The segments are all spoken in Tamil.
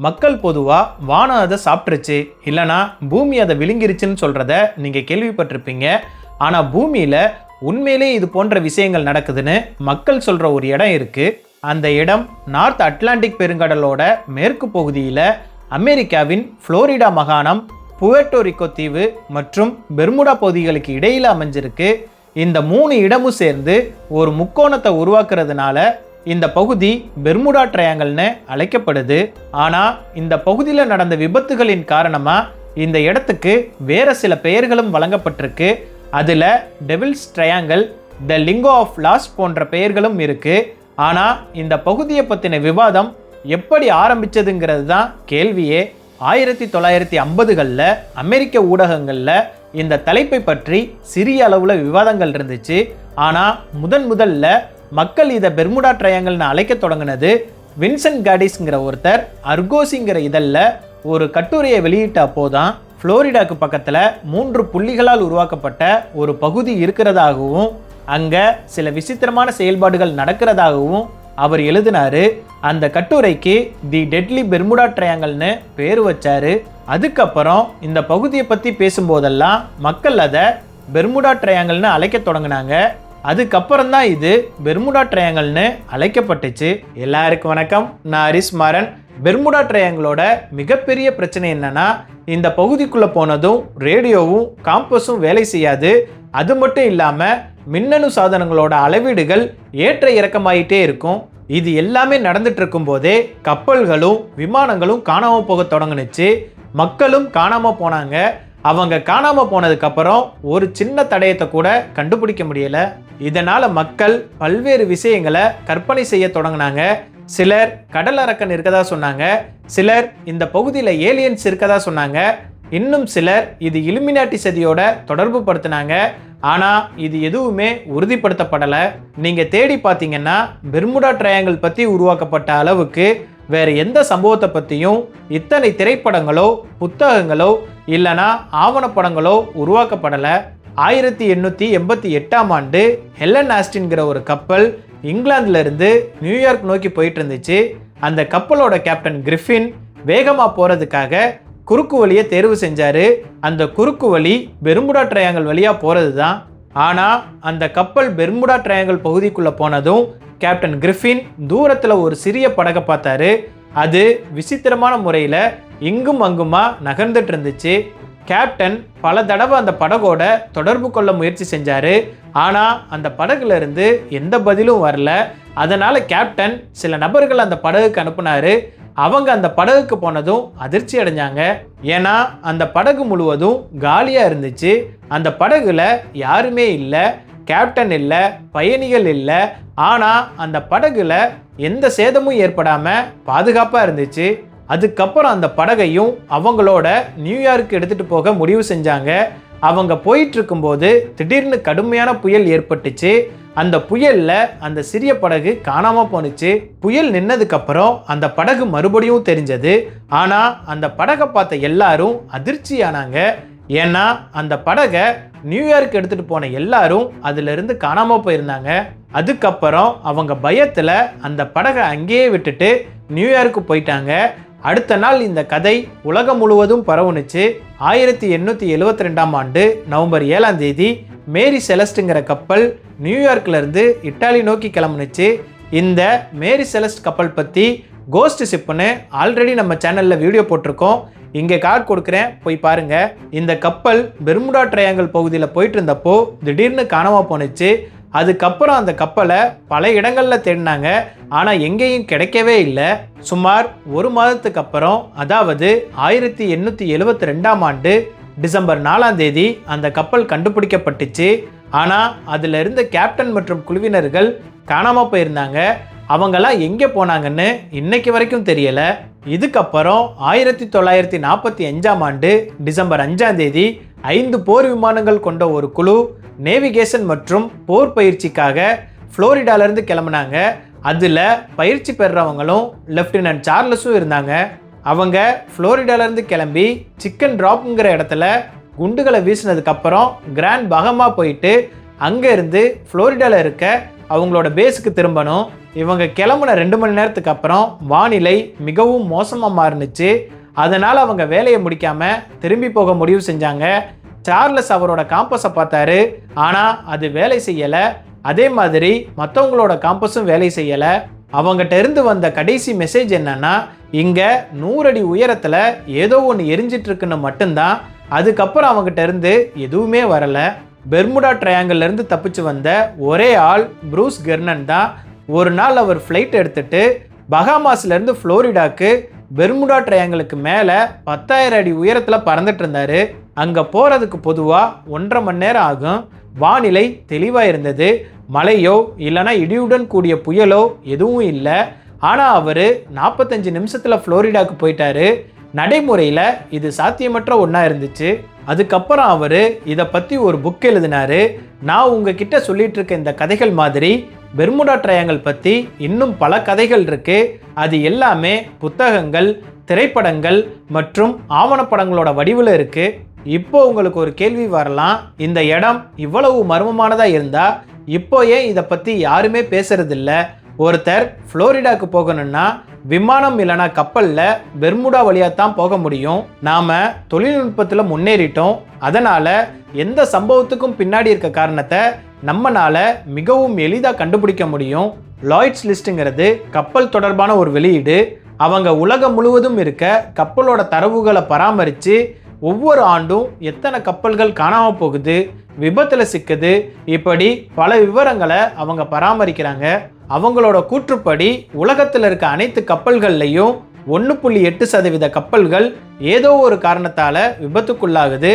மக்கள் பொதுவாக வானம் அதை சாப்பிட்ருச்சு இல்லைனா பூமி அதை விழுங்கிருச்சுன்னு சொல்கிறத நீங்கள் கேள்விப்பட்டிருப்பீங்க. ஆனால் பூமியில் உண்மையிலே இது போன்ற விஷயங்கள் நடக்குதுன்னு மக்கள் சொல்கிற ஒரு இடம் இருக்குது. அந்த இடம் நார்த் அட்லாண்டிக் பெருங்கடலோட மேற்கு பகுதியில் அமெரிக்காவின் புளோரிடா மாகாணம், புயர்ட்டோரிக்கோ தீவு மற்றும் பெர்முடா பகுதிகளுக்கு இடையில் அமைஞ்சிருக்கு. இந்த 3 இடமும் சேர்ந்து ஒரு முக்கோணத்தை உருவாக்குறதுனால இந்த பகுதி பெர்முடா ட்ரையாங்கல்னு அழைக்கப்படுது. ஆனால் இந்த பகுதியில் நடந்த விபத்துகளின் காரணமாக இந்த இடத்துக்கு வேறு சில பெயர்களும் வழங்கப்பட்டிருக்கு. அதில் devil's triangle, the limbo of lost போன்ற பெயர்களும் இருக்குது. ஆனால் இந்த பகுதியை பற்றின விவாதம் எப்படி ஆரம்பித்ததுங்கிறது தான் கேள்வியே. 1950களில் அமெரிக்க ஊடகங்களில் இந்த தலைப்பை பற்றி சிறிய அளவில் விவாதங்கள் இருந்துச்சு. ஆனால் முதல்ல மக்கள் இதை பெர்முடா ட்ரையாங்கல்னு அழைக்க தொடங்கினது வின்சென்ட் காடிஸ்ங்கிற ஒருத்தர் அர்கோஸிங்கிற இதழில் ஒரு கட்டுரையை வெளியிட்ட அப்போதான் புளோரிடாக்கு பக்கத்தில் 3 புள்ளிகளால் உருவாக்கப்பட்ட ஒரு பகுதி இருக்கிறதாகவும் அங்கே சில விசித்திரமான செயல்பாடுகள் நடக்கிறதாகவும் அவர் எழுதினார். அந்த கட்டுரைக்கு தி டெட்லி பெர்முடா ட்ரையாங்கல்னு பேர் வச்சார். அதுக்கப்புறம் இந்த பகுதியை பற்றி பேசும்போதெல்லாம் மக்கள் அதை பெர்முடா ட்ரையாங்கல்னு அழைக்க தொடங்கினாங்க. அதுக்கப்புறம் தான் இது பெர்முடா ட்ரையாங்கல்னு அழைக்கப்பட்டுச்சு. எல்லாருக்கும் வணக்கம், நான் ஹரிஸ் மாறன். பெர்முடா ட்ரையாங்கலோட மிகப்பெரிய பிரச்சனை என்னன்னா, இந்த பகுதிக்குள்ளே போனதும் ரேடியோவும் காம்பஸும் வேலை செய்யாது. அது மட்டும் இல்லாமல் மின்னணு சாதனங்களோட அளவீடுகள் ஏற்ற இறக்கமாயிட்டே இருக்கும். இது எல்லாமே நடந்துட்டு இருக்கும் போதே கப்பல்களும் விமானங்களும் காணாமல் போக தொடங்குனுச்சு. மக்களும் காணாமல் போனாங்க. அவங்க காணாமல் போனதுக்கப்புறம் ஒரு சின்ன தடயத்தை கூட கண்டுபிடிக்க முடியலை. இதனால் மக்கள் பல்வேறு விஷயங்களை கற்பனை செய்ய தொடங்கினாங்க. சிலர் கடல் அரக்கன் இருக்கதா சொன்னாங்க, சிலர் இந்த பகுதியில் ஏலியன்ஸ் இருக்கதா சொன்னாங்க, இன்னும் சிலர் இது இலுமினாட்டி சதியோட தொடர்பு படுத்தினாங்க. ஆனால் இது எதுவுமே உறுதிப்படுத்தப்படலை. நீங்கள் தேடி பார்த்தீங்கன்னா பெர்முடா ட்ரையாங்கல் பற்றி உருவாக்கப்பட்ட அளவுக்கு வேறு எந்த சம்பவத்தை பற்றியும் இத்தனை திரைப்படங்களோ புத்தகங்களோ இல்லைனா ஆவணப்படங்களோ உருவாக்கப்படலை. 1888ஆம் ஆண்டு ஹெலன் ஆஸ்டின்கிற ஒரு கப்பல் இங்கிலாந்துலேருந்து நியூயார்க் நோக்கி போயிட்டு இருந்துச்சு. அந்த கப்பலோட கேப்டன் கிரிஃபின் வேகமாக போகிறதுக்காக குறுக்கு வழியை தேர்வு செஞ்சார். அந்த குறுக்கு வழி பெர்முடா ட்ரையாங்கல் வழியாக போகிறது தான். ஆனால் அந்த கப்பல் பெர்முடா ட்ரையாங்கல் பகுதிக்குள்ளே போனதும் கேப்டன் கிரிஃபின் தூரத்தில் ஒரு சிறிய படகை பார்த்தாரு. அது விசித்திரமான முறையில் இங்கும் அங்குமா நகர்ந்துட்டு இருந்துச்சு. கேப்டன் பல தடவை அந்த படகோட தொடர்பு கொள்ள முயற்சி செஞ்சார். ஆனால் அந்த படகுல இருந்து எந்த பதிலும் வரல. அதனால் கேப்டன் சில நபர்கள் அந்த படகுக்கு அனுப்புனார். அவங்க அந்த படகுக்கு போனதும் அதிர்ச்சி அடைஞ்சாங்க. ஏன்னா அந்த படகு முழுவதும் காலியாக இருந்துச்சு. அந்த படகுல யாருமே இல்லை, கேப்டன் இல்லை, பயணிகள் இல்லை. ஆனால் அந்த படகுல எந்த சேதமும் ஏற்படாமல் பாதுகாப்பாக இருந்துச்சு. அதுக்கப்புறம் அந்த படகையும் அவங்களோட நியூயார்க்கு எடுத்துகிட்டு போக முடிவு செஞ்சாங்க. அவங்க போயிட்டு இருக்கும்போது திடீர்னு கடுமையான புயல் ஏற்பட்டுச்சு. அந்த புயலில் அந்த சிறிய படகு காணாமல் போணுச்சு. புயல் நின்னதுக்கப்புறம் அந்த படகு மறுபடியும் தெரிஞ்சது. ஆனால் அந்த படகை பார்த்த எல்லாரும் அதிர்ச்சியானாங்க. ஏன்னா அந்த படகை நியூயார்க் எடுத்துகிட்டு போன எல்லாரும் அதிலிருந்து காணாமல் போயிருந்தாங்க. அதுக்கப்புறம் அவங்க பயத்தில் அந்த படகை அங்கேயே விட்டுட்டு நியூயார்க்கு போயிட்டாங்க. அடுத்த நாள் இந்த கதை உலகம் முழுவதும் பரவுனுச்சு. 1872ஆம் ஆண்டு நவம்பர் 7ஆம் தேதி மேரி செலஸ்ட்டுங்கிற கப்பல் நியூயார்க்லேருந்து இட்டாலி நோக்கி கிளம்புனுச்சு. இந்த மேரி செலஸ்ட் கப்பல் பற்றி கோஸ்ட் ஷிப்னு ஆல்ரெடி நம்ம சேனலில் வீடியோ போட்டிருக்கோம். இங்கே கார்டு கொடுக்குறேன், போய் பாருங்கள். இந்த கப்பல் பெர்முடா ட்ரையாங்கல் பகுதியில் போயிட்டு இருந்தப்போ திடீர்னு காணாமல் போணுச்சு. அதுக்கப்புறம் அந்த கப்பலை பல இடங்களில் தேடினாங்க. ஆனால் எங்கேயும் கிடைக்கவே இல்லை. சுமார் ஒரு மாதத்துக்கு அப்புறம், அதாவது 1872ஆம் ஆண்டு டிசம்பர் 4ஆம் தேதி அந்த கப்பல் கண்டுபிடிக்கப்பட்டுச்சு. ஆனால் அதில் இருந்த கேப்டன் மற்றும் குழுவினர்கள் காணாமல் போயிருந்தாங்க. அவங்கெல்லாம் எங்கே போனாங்கன்னு இன்னைக்கு வரைக்கும் தெரியலை. இதுக்கப்புறம் 1945ஆம் ஆண்டு டிசம்பர் 5ஆம் தேதி 5 போர் விமானங்கள் கொண்ட ஒரு குழு நேவிகேஷன் மற்றும் போர் பயிற்சிக்காக புளோரிடாலேருந்து கிளம்புனாங்க. அதில் பயிற்சி பெறுறவங்களும் லெஃப்டினன்ட் சார்லஸும் இருந்தாங்க. அவங்க புளோரிடாலேருந்து கிளம்பி சிக்கன் ட்ராப்புங்கிற இடத்துல குண்டுகளை வீசினதுக்கப்புறம் கிராண்ட் பஹமா போயிட்டு அங்கேருந்து ஃப்ளோரிடாவில் இருக்க அவங்களோட பேஸுக்கு திரும்பணும். இவங்க கிளம்புன 2 மணி நேரத்துக்கு அப்புறம் வானிலை மிகவும் மோசமாக மாறுனுச்சு. அதனால் அவங்க வேலையை முடிக்காமல் திரும்பி போக முடிவு செஞ்சாங்க. சார்லஸ் அவரோட காம்பஸை பார்த்தாரு, ஆனால் அது வேலை செய்யலை. அதே மாதிரி மற்றவங்களோட காம்பஸும் வேலை செய்யலை. அவங்ககிட்ட இருந்து வந்த கடைசி மெசேஜ் என்னன்னா, இங்கே 100 அடி உயரத்தில் ஏதோ ஒன்று எரிஞ்சிட்டு இருக்குன்னு மட்டும்தான். அதுக்கப்புறம் அவங்ககிட்ட இருந்து எதுவுமே வரலை. பெர்முடா ட்ரையாங்கிள் இருந்து தப்பிச்சு வந்த ஒரே ஆள் ப்ரூஸ் கெர்னன் தான். ஒரு நாள் அவர் ஃப்ளைட் எடுத்துட்டு பஹாமாஸ்லேருந்து ஃப்ளோரிடாக்கு பெர்முடா ட்ரையாங்கிளுக்கு மேலே 10,000 அடி உயரத்தில் பறந்துட்டு இருந்தார். அங்கே போகிறதுக்கு பொதுவாக 1.5 மணி நேரம் ஆகும். வானிலை தெளிவாக இருந்தது. மழையோ இல்லைனா இடியுடன் கூடிய புயலோ எதுவும் இல்லை. ஆனால் அவர் 45 நிமிஷத்தில் ஃப்ளோரிடாவுக்கு போயிட்டாரு. நடைமுறையில் இது சாத்தியமற்ற ஒன்றா இருந்துச்சு. அதுக்கப்புறம் அவர் இதை பற்றி ஒரு புக் எழுதினார். நான் உங்ககிட்ட சொல்லிட்டு இருக்க இந்த கதைகள் மாதிரி பெர்முடா ட்ரையாங்கிள் பற்றி இன்னும் பல கதைகள் இருக்குது. அது எல்லாமே புத்தகங்கள், திரைப்படங்கள் மற்றும் ஆவணப்படங்களோட வடிவில் இருக்குது. இப்போ உங்களுக்கு ஒரு கேள்வி வரலாம், இந்த இடம் இவ்வளவு மர்மமானதாக இருந்தால் இப்போ ஏன் இதை பற்றி யாருமே பேசுறதில்ல? ஒருத்தர் ஃப்ளோரிடாவுக்கு போகணும்னா விமானம் இல்லைனா கப்பலில் பெர்முடா வழியாக தான் போக முடியும். நாம் தொழில்நுட்பத்தில் முன்னேறிட்டோம். அதனால் எந்த சம்பவத்துக்கும் பின்னாடி இருக்க காரணத்தை நம்மளால் மிகவும் எளிதாக கண்டுபிடிக்க முடியும். லாய்ட்ஸ் லிஸ்ட்டுங்கிறது கப்பல் தொடர்பான ஒரு வெளியீடு. அவங்க உலகம் முழுவதும் இருக்க கப்பலோட தரவுகளை பராமரித்து ஒவ்வொரு ஆண்டும் எத்தனை கப்பல்கள் காணாமல் போகுது, விபத்தில் சிக்குது, இப்படி பல விவரங்களை அவங்க பராமரிக்கிறாங்க. அவங்களோட கூற்றுப்படி உலகத்தில் இருக்க அனைத்து கப்பல்கள்லையும் 1.8% கப்பல்கள் ஏதோ ஒரு காரணத்தால் விபத்துக்குள்ளாகுது.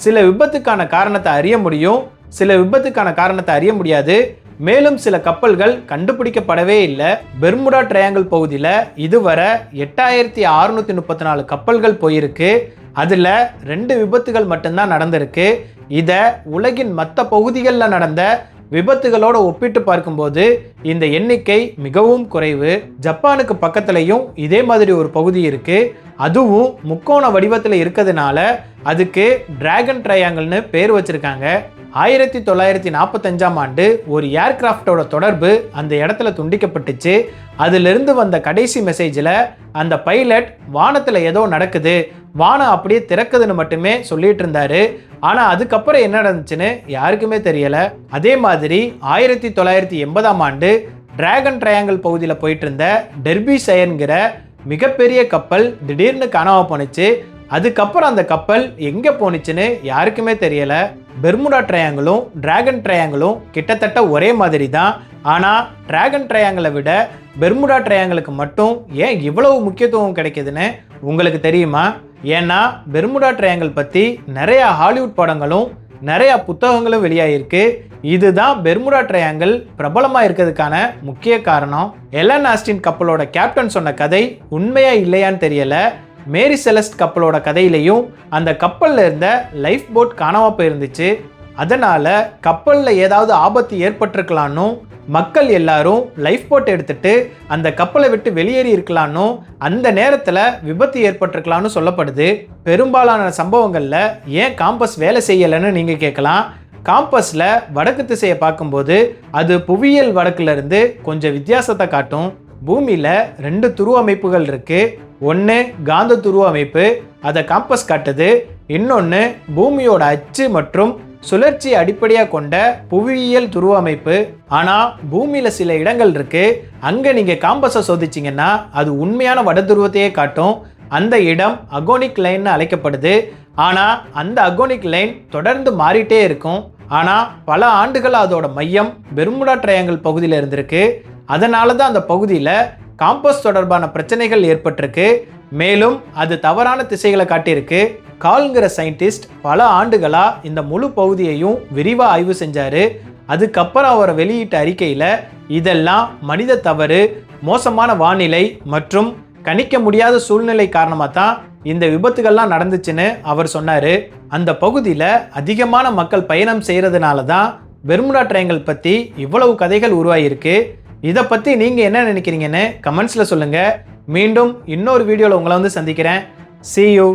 சில விபத்துக்கான காரணத்தை அறிய முடியும், சில விபத்துக்கான காரணத்தை அறிய முடியாது. மேலும் சில கப்பல்கள் கண்டுபிடிக்கப்படவே இல்லை. பெர்முடா ட்ரையாங்கிள் பகுதியில் இதுவரை 8634 கப்பல்கள் போயிருக்கு. அதில் 2 விபத்துகள் மட்டும்தான் நடந்திருக்கு. இதை உலகின் மற்ற பகுதிகளில் நடந்த விபத்துகளோடு ஒப்பிட்டு பார்க்கும்போது இந்த எண்ணிக்கை மிகவும் குறைவு. ஜப்பானுக்கு பக்கத்துலையும் இதே மாதிரி ஒரு பகுதி இருக்குது. அதுவும் முக்கோண வடிவத்தில் இருக்கிறதுனால அதுக்கு டிராகன் ட்ரையாங்கிள்னு பேர் வச்சுருக்காங்க. 1945ஆம் ஆண்டு ஒரு ஏர்கிராஃப்டோட தொடர்பு அந்த இடத்துல துண்டிக்கப்பட்டுச்சு. அதிலிருந்து வந்த கடைசி மெசேஜில் அந்த பைலட் வானத்தில் ஏதோ நடக்குது, வானம் அப்படியே திறக்குதுன்னு மட்டுமே சொல்லிட்டு இருந்தாரு. ஆனால் அதுக்கப்புறம் என்ன நடந்துச்சுன்னு யாருக்குமே தெரியலை. அதே மாதிரி 1980ஆம் ஆண்டு டிராகன் ட்ரையாங்கிள் பகுதியில் போயிட்டு இருந்த டெர்பிஷயர்ங்கிற மிகப்பெரிய கப்பல் திடீர்னு காணாமல் போணுச்சு. அதுக்கப்புறம் அந்த கப்பல் எங்கே போணுச்சுன்னு யாருக்குமே தெரியலை. பெர்முடா ட்ரையாங்கிளும் டிராகன் ட்ரையாங்கிளும் கிட்டத்தட்ட ஒரே மாதிரி தான். ஆனால் டிராகன் ட்ரையாங்கிளை விட பெர்முடா ட்ரையாங்கிளுக்கு மட்டும் ஏன் இவ்வளவு முக்கியத்துவம் கிடைக்குதுன்னு உங்களுக்கு தெரியுமா? ஏன்னா பெர்முடா ட்ரையாங்கிள் பற்றி நிறையா ஹாலிவுட் படங்களும் நிறையா புத்தகங்களும் வெளியாகிருக்கு. இதுதான் பெர்முடா ட்ரையாங்கிள் பிரபலமாக இருக்கிறதுக்கான முக்கிய காரணம். எலன் ஆஸ்டின் கப்பலோட கேப்டன் சொன்ன கதை உண்மையா இல்லையான்னு தெரியலை. மேரி செலஸ்ட் கப்பலோட கதையிலையும் அந்த கப்பலில் இருந்த லைஃப் போட் காணாமல் போயிருந்துச்சு. அதனால் கப்பலில் ஏதாவது ஆபத்து ஏற்பட்டிருக்கலான்னு மக்கள் எல்லாரும் லைஃப் போட் எடுத்துட்டு அந்த கப்பலை விட்டு வெளியேறி இருக்கலான்னு அந்த நேரத்தில் விபத்து ஏற்பட்டிருக்கலான்னு சொல்லப்படுது. பெரும்பாலான சம்பவங்களில் ஏன் காம்பஸ் வேலை செய்யலைன்னு நீங்கள் கேட்கலாம். காம்பஸில் வடக்கு திசையை பார்க்கும்போது அது புவியியல் வடக்குலேருந்து கொஞ்சம் வித்தியாசத்தை காட்டும். பூமியில் 2 துருவ அமைப்புகள் இருக்குது. ஒன்று காந்த துருவ அமைப்பு, அதை காம்பஸ் காட்டுது. இன்னொன்று பூமியோட அச்சு மற்றும் சுழற்சி அடிப்படையாக கொண்ட புவியியல் துருவ அமைப்பு. ஆனால் பூமியில் சில இடங்கள் இருக்குது, அங்கே நீங்கள் காம்பஸை சோதிச்சிங்கன்னா அது உண்மையான வட துருவத்தையே காட்டும். அந்த இடம் அகோனிக் லைன்னு அழைக்கப்படுது. ஆனால் அந்த அகோனிக் லைன் தொடர்ந்து மாறிட்டே இருக்கும். ஆனால் பல ஆண்டுகள் அதோட மையம் பெர்முடா ட்ரையாங்கிள் பகுதியில் இருந்திருக்கு. அதனால தான் அந்த பகுதியில் காம்பஸ் தொடர்பான பிரச்சனைகள் ஏற்பட்டிருக்கு. மேலும் அது தவறான திசைகளை காட்டியிருக்கு. கால்ங்கிற சயின்டிஸ்ட் பல ஆண்டுகளாக இந்த முழு பகுதியையும் விரிவாக ஆய்வு செஞ்சார். அதுக்கப்புறம் அவரை வெளியிட்ட அறிக்கையில் இதெல்லாம் மனித தவறு, மோசமான வானிலை மற்றும் கணிக்க முடியாத சூழ்நிலை காரணமாக தான் இந்த விபத்துகள்லாம் நடந்துச்சுன்னு அவர் சொன்னார். அந்த பகுதியில் அதிகமான மக்கள் பயணம் செய்கிறதுனால தான் பெர்முடா ட்ரையாங்கிள் பற்றி இவ்வளவு கதைகள் உருவாகியிருக்கு. இதை பற்றி நீங்கள் என்ன நினைக்கிறீங்கன்னு கமெண்ட்ஸில் சொல்லுங்கள். மீண்டும் இன்னொரு வீடியோவில் உங்களை வந்து சந்திக்கிறேன். See you.